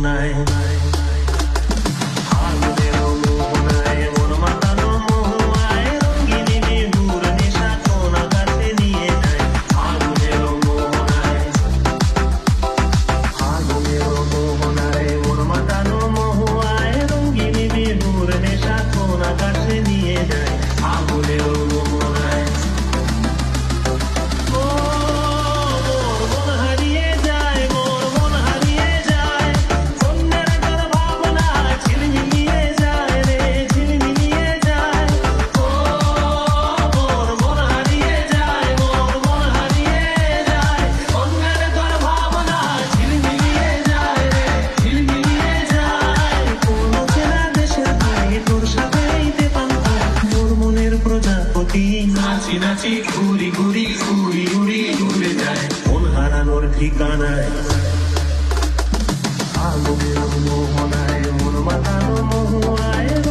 মোহনায় নাচি নাচি ঘুরি ঘুরি ঘুরি ঘুরি ঘুরে যায় মন হারানোর ঠিকানায় আগুনের মোহনায় মন মাতানো মোহনায়